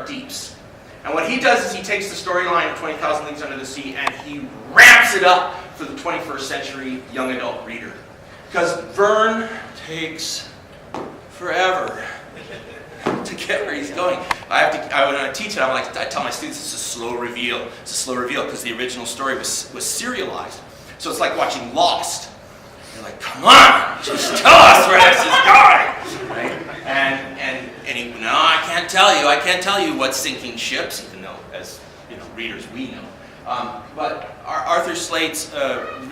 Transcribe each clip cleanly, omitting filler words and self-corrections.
deeps. And what he does is he takes the storyline of 20,000 Leagues Under the Sea and he ramps it up for the 21st century young adult reader. Because Vern takes forever to get where he's going. When I teach it, I tell my students it's a slow reveal. It's a slow reveal because the original story was serialized. So it's like watching Lost. You're like, come on, just tell us where this is going, right? And he, no, I can't tell you what's sinking ships, even though, as readers, we know. But Arthur Slade's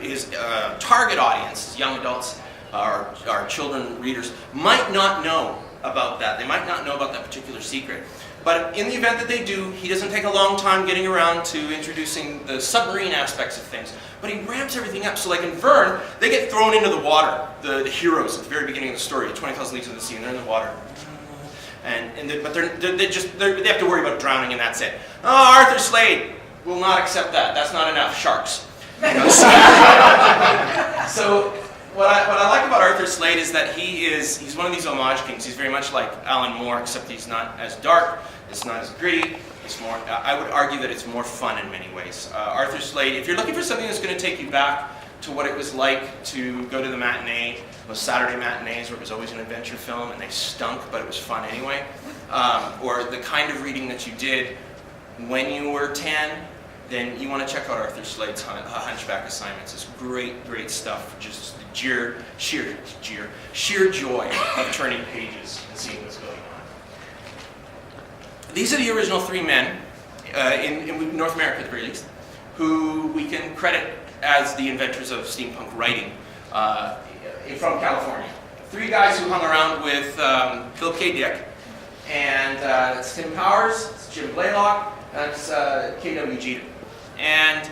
his target audience, young adults, our children readers, might not know about that. They might not know about that particular secret. But in the event that they do, he doesn't take a long time getting around to introducing the submarine aspects of things. But he ramps everything up. So like in Vern, they get thrown into the water, the heroes at the very beginning of the story, 20,000 Leagues Under the Sea, and they're in the water. But they have to worry about drowning, and that's it. Oh, Arthur Slade will not accept that. That's not enough. Sharks. So what I like about Arthur Slade is that he's one of these homage kings. He's very much like Alan Moore, except he's not as dark, it's not as gritty, it's more, I would argue that it's more fun in many ways. Arthur Slade, if you're looking for something that's going to take you back to what it was like to go to the matinee, those Saturday matinees where it was always an adventure film and they stunk, but it was fun anyway, or the kind of reading that you did when you were 10, then you want to check out Arthur Slade's Hunchback Assignments. It's great, great stuff. Just sheer joy of turning pages and seeing what's going on. These are the original three men, in North America at the very least, who we can credit as the inventors of steampunk writing from California. Three guys who hung around with Philip K. Dick, and that's Tim Powers, it's Jim Blaylock, that's K.W. Jeter. And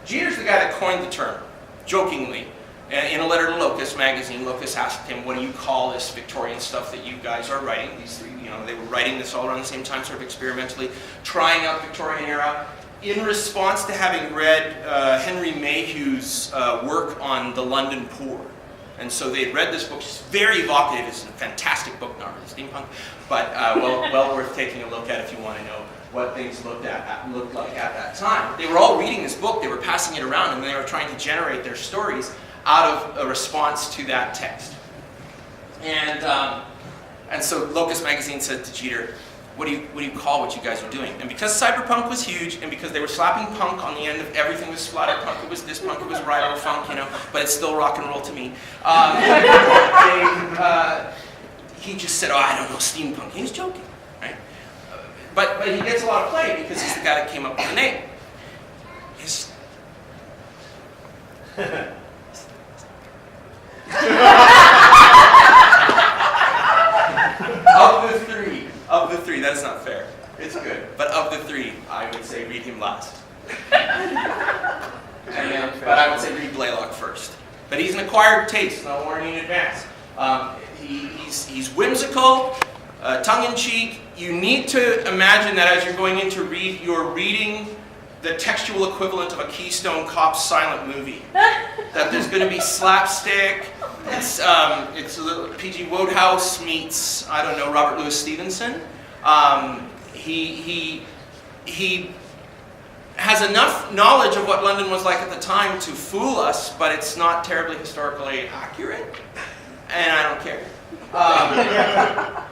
Jeter's the guy that coined the term, jokingly. In a letter to Locus magazine, Locus asked him, what do you call this Victorian stuff that you guys are writing? These three, they were writing this all around the same time, sort of experimentally, trying out Victorian era. In response to having read Henry Mayhew's work on the London poor. And so they had read this book. It's very evocative. It's a fantastic book, not really steampunk, but well worth taking a look at if you want to know what things looked like at that time. They were all reading this book. They were passing it around, and they were trying to generate their stories out of a response to that text. And so Locus magazine said to Jeter, what do you call what you guys are doing? And because cyberpunk was huge, and because they were slapping punk on the end of everything was splatterpunk, it was this punk, it was rival funk, but it's still rock and roll to me. He just said, oh, I don't know, steampunk. He was joking, right? But he gets a lot of play because he's the guy that came up with the name. Of the three, that's not fair. It's good. But of the three, I would say read him last. But I would say read Blaylock first. But he's an acquired taste, no warning in advance. He's whimsical, tongue-in-cheek. You need to imagine that as you're going in to read, you're reading the textual equivalent of a Keystone Cops silent movie. That there's going to be slapstick. It's a little P.G. Wodehouse meets, I don't know, Robert Louis Stevenson. He has enough knowledge of what London was like at the time to fool us, but it's not terribly historically accurate, and I don't care.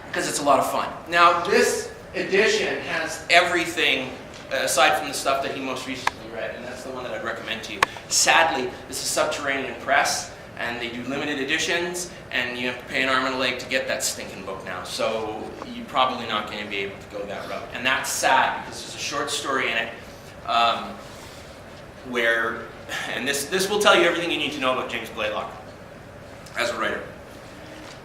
Because it's a lot of fun. Now, this edition has everything aside from the stuff that he most recently read, and that's the one that I'd recommend to you. Sadly, this is Subterranean Press, and they do limited editions, and you have to pay an arm and a leg to get that stinking book now. So you're probably not going to be able to go that route. And that's sad, because there's a short story in it where, and this will tell you everything you need to know about James Blaylock as a writer.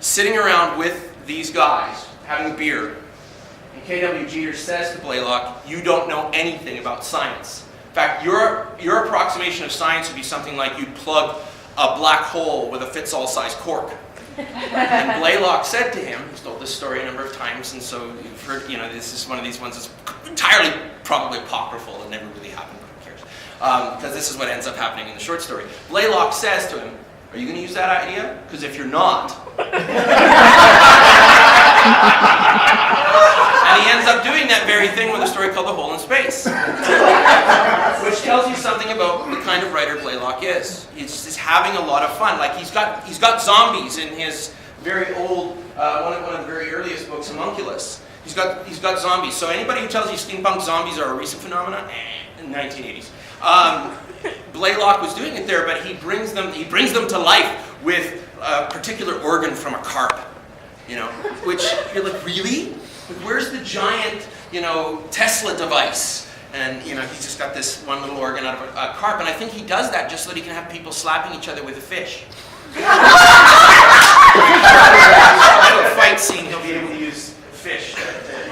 Sitting around with these guys, having a beer, and K.W. Jeter says to Blaylock, you don't know anything about science. In fact, your approximation of science would be something like you'd plug a black hole with a fits-all-size cork. And Blaylock said to him, he's told this story a number of times, and so you've heard, this is one of these ones that's entirely probably apocryphal and never really happened, but who cares? Because this is what ends up happening in the short story. Blaylock says to him, are you going to use that idea? Because if you're not... And he ends up story called The Hole in Space, which tells you something about the kind of writer Blaylock is. He's just having a lot of fun. Like he's got zombies in his very old, one of the very earliest books, Homunculus. He's got zombies. So anybody who tells you steampunk zombies are a recent phenomenon, in the 1980s. Blaylock was doing it there, but he brings them to life with a particular organ from a carp. You know, which you're like, really? Where's the giant, Tesla device? And he's just got this one little organ out of a carp, and I think he does that just so that he can have people slapping each other with a fish. In a fight scene, he'll be able to use fish to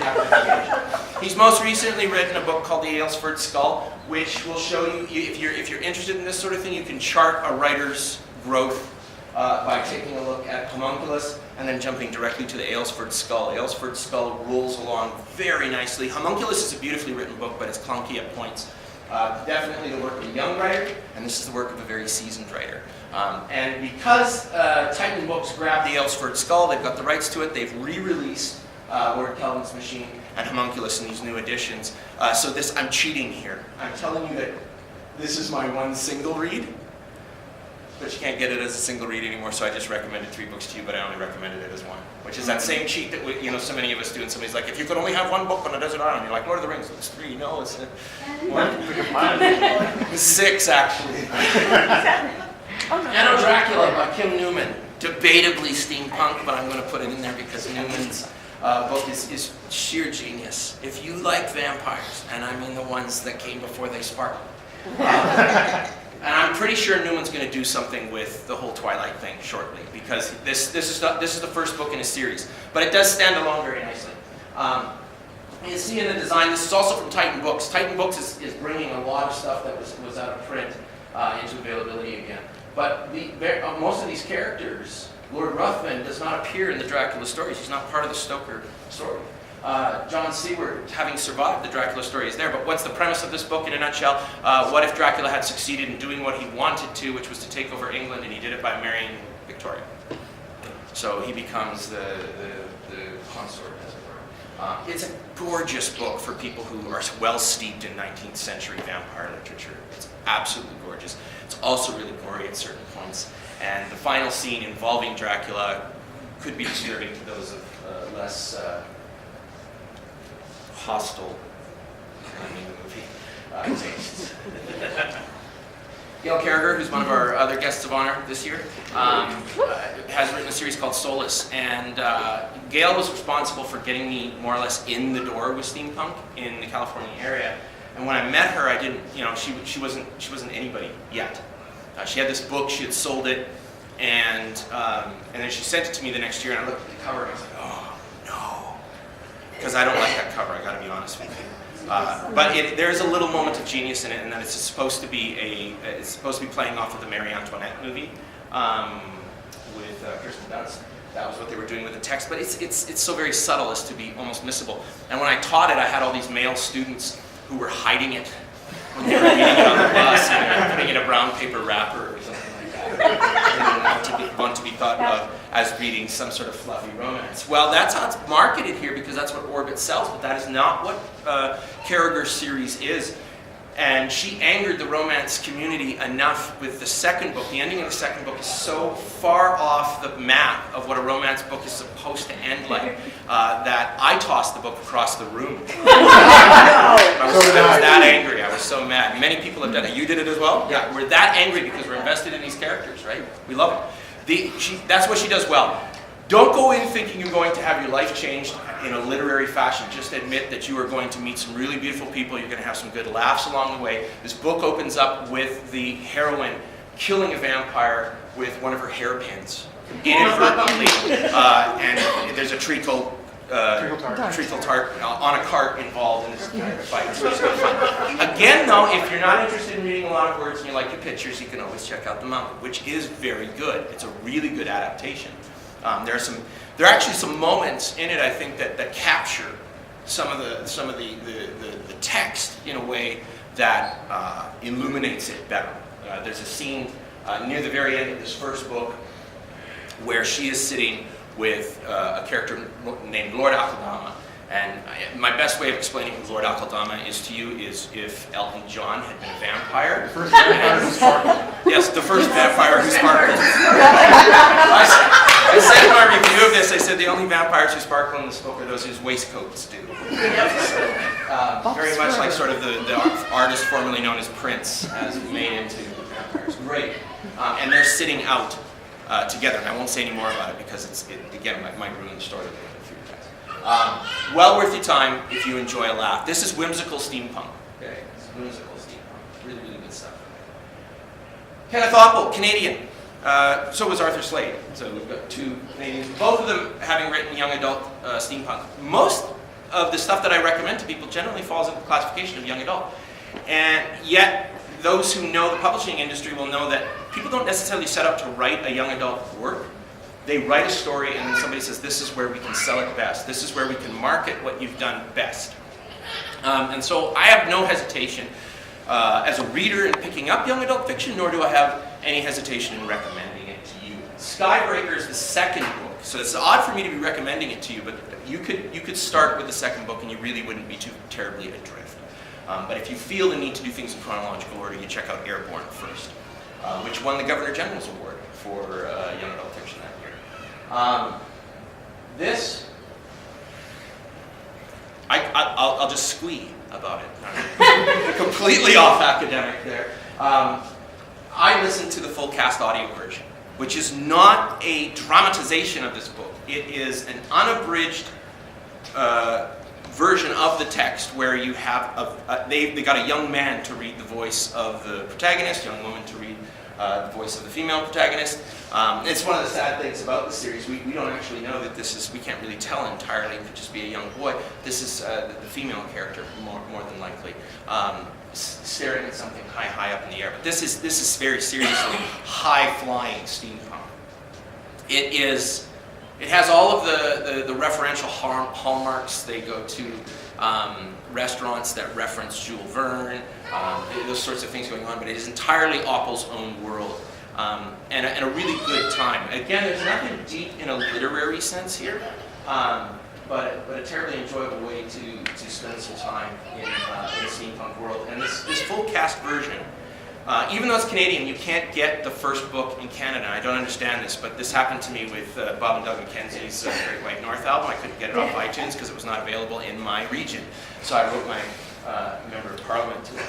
have. He's most recently written a book called The Aylesford Skull, which will show you, if you're interested in this sort of thing, you can chart a writer's growth by taking a look at Homunculus and then jumping directly to the Aylesford Skull. Aylesford Skull rolls along very nicely. Homunculus is a beautifully written book, but it's clunky at points. Definitely the work of a young writer, and this is the work of a very seasoned writer. And because Titan Books grabbed the Aylesford Skull, they've got the rights to it, they've re-released Lord Kelvin's Machine and Homunculus in these new editions. So this, I'm cheating here. I'm telling you that this is my one single read, but you can't get it as a single read anymore, so I just recommended 3 books to you, but I only recommended it as one. Which is that same cheat that so many of us do, and somebody's like, if you could only have one book on a desert island, you're like, Lord of the Rings, it's 3, no, it's 1. It's 6, actually. Anno Dracula by Kim Newman. Debatably steampunk, but I'm going to put it in there because Newman's book is sheer genius. If you like vampires, and I mean the ones that came before they sparkled, and I'm pretty sure Newman's going to do something with the whole Twilight thing shortly, because this is the first book in a series, but it does stand alone very nicely. You see in the design, this is also from Titan Books. Titan Books is bringing a lot of stuff that was out of print into availability again. But most of these characters, Lord Ruthven does not appear in the Dracula stories. He's not part of the Stoker story. John Seward, having survived the Dracula story, is there. But what's the premise of this book in a nutshell? What if Dracula had succeeded in doing what he wanted to, which was to take over England, and he did it by marrying Victoria? So he becomes the consort, as it were. It's a gorgeous book for people who are well steeped in 19th century vampire literature. It's absolutely gorgeous. It's also really gory at certain points. And the final scene involving Dracula could be disturbing to those of less hostile movie tastes. Gail Carriger, who's one of our other guests of honor this year, has written a series called Solus, and Gail was responsible for getting me more or less in the door with steampunk in the California area. And when I met her, I didn't, she wasn't anybody yet. She had this book, she had sold it, and then she sent it to me the next year, and I looked at the cover and I was like, oh no, because I don't like that cover. I got to be honest with you. But there's a little moment of genius in it, and that it's supposed to be playing off of the Marie Antoinette movie with Kirsten Dunst. That was what they were doing with the text, but it's so very subtle as to be almost missable. And when I taught it, I had all these male students who were hiding it when they were reading it on the bus and putting it in a brown paper wrapper or something like that. They didn't want to be thought of as reading some sort of fluffy romance. Well, that's how it's marketed here because that's what Orbit sells, but that is not what Carriger's series is. And she angered the romance community enough with the second book. The ending of the second book is so far off the map of what a romance book is supposed to end like that I tossed the book across the room. I was that angry. I was so mad. Many people have done it. You did it as well? Yeah. We're that angry because we're invested in these characters, right? We love it. That's what she does well. Don't go in thinking you're going to have your life changed in a literary fashion. Just admit that you are going to meet some really beautiful people. You're going to have some good laughs along the way. This book opens up with the heroine killing a vampire with one of her hairpins inadvertently. And there's a treacle tart on a cart involved in this kind of fight. So it's really fun. Again, though, if you're not interested in reading a lot of words and you like the pictures, you can always check out the manga, which is very good. It's a really good adaptation. There are actually some moments in it, I think, that capture some of the text in a way that illuminates it better. There's a scene near the very end of this first book where she is sitting with a character named Lord Akudama, And my best way of explaining who Lord Akaldama is to you is if Elton John had been a vampire. The first vampire who sparkled. Yes, the first vampire who sparkled. I said in my review of this, I said the only vampires who sparkle in this book are those whose waistcoats do. Very much like sort of the artist formerly known as Prince has made into vampires. Great. And they're sitting out together. And I won't say any more about it because again, it might ruin the story for you guys. Well worth your time if you enjoy a laugh. This is whimsical steampunk. Okay, it's whimsical steampunk. Really, really good stuff. Kenneth Opel, Canadian. So was Arthur Slade. So we've got two Canadians, both of them having written young adult steampunk. Most of the stuff that I recommend to people generally falls into the classification of young adult. And yet, those who know the publishing industry will know that people don't necessarily set up to write a young adult work. They write a story and then somebody says, this is where we can sell it best. This is where we can market what you've done best. And so I have no hesitation as a reader in picking up young adult fiction, nor do I have any hesitation in recommending it to you. Skybreaker is the second book, so it's odd for me to be recommending it to you, but you could start with the second book and you really wouldn't be too terribly adrift. But if you feel the need to do things in chronological order, you check out Airborne first, which won the Governor General's Award for young adult fiction that year. This, I'll just squee about it. Completely off academic there. I listened to the full cast audio version, which is not a dramatization of this book. It is an unabridged version of the text where you have they got a young man to read the voice of the protagonist, young woman to read the voice of the female protagonist. It's one of the sad things about the series. We don't actually know that this is, we can't really tell entirely. It could just be a young boy. This is the female character, more than likely, staring at something high up in the air. But this is very seriously high-flying steampunk. It has all of the referential hallmarks. They go to restaurants that reference Jules Verne, those sorts of things going on, but it is entirely Opel's own world, and a really good time. Again, there's nothing deep in a literary sense here, but a terribly enjoyable way to spend some time in the steampunk world. And this full cast version, even though it's Canadian, you can't get the first book in Canada. I don't understand this, but this happened to me with Bob and Doug McKenzie's Great White North album. I couldn't get it off iTunes because it was not available in my region. So I wrote my member of parliament to it.